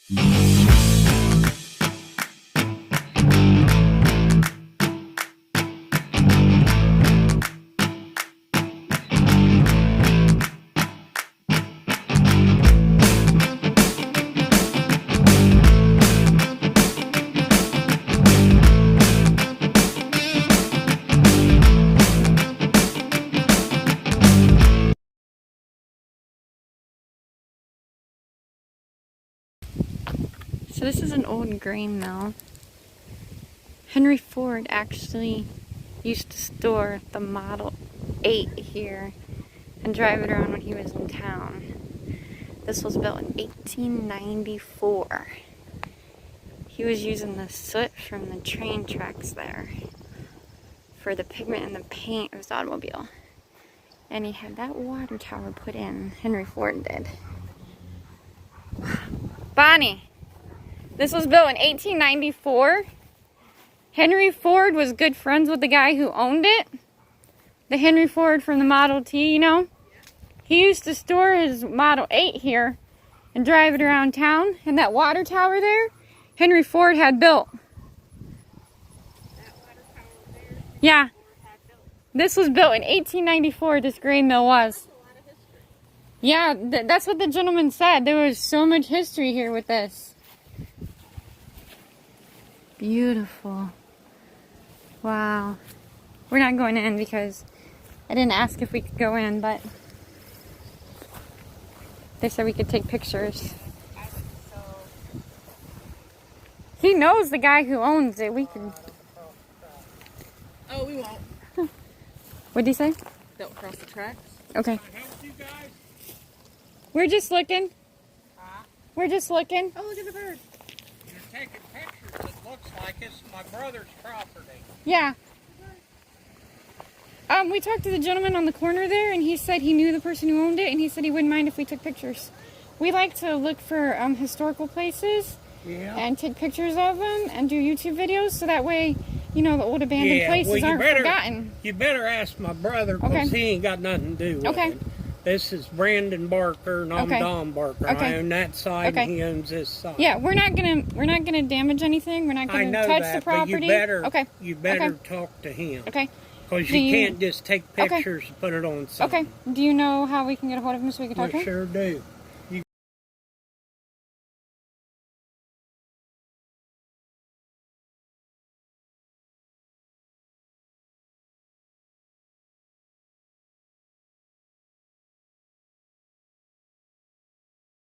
So this is an old grain mill. Henry Ford actually used to store the Model 8 here and drive it around when he was in town. This was built in 1894. He was using the soot from the train tracks there for the pigment and the paint of his automobile. And he had that water tower put in. Henry Ford did. Bonnie! This was built in 1894. Henry Ford was good friends with the guy who owned it. The Henry Ford from the Model T, you know? He used to store his Model 8 here and drive it around town. And that water tower there, Henry Ford had built. That water tower there? Yeah. Ford had built. This was built in 1894, this grain mill was. That's a lot of history. Yeah, that's what the gentleman said. There was so much history here with this. Beautiful. Wow. We're not going in because I didn't ask if we could go in, but they said we could take pictures. I think so. He knows the guy who owns it. We can. Oh, we won't. What'd he say? Don't cross the tracks. Okay. Can I help you guys? We're just looking. Huh? We're just looking. Oh, look at the bird. You're taking pictures. It looks like it's my brother's property. Yeah. We talked to the gentleman on the corner there, and he said he knew the person who owned it, and he said he wouldn't mind if we took pictures. We like to look for historical places Yeah. and take pictures of them and do YouTube videos, so that way, you know, the old abandoned places aren't forgotten. You better ask my brother because Okay. he ain't got nothing to do with Okay. it. This is Brandon Barker and I'm Okay. Don Barker. Okay. I own that side Okay. and he owns this side. Yeah, we're not gonna damage anything. We're not I gonna know touch that, the property. but you better Okay. talk to him. Okay. Because Do you you- can't just take Okay. pictures and put it on something. Okay. Do you know how we can get a hold of him so we can talk to I him? sure do.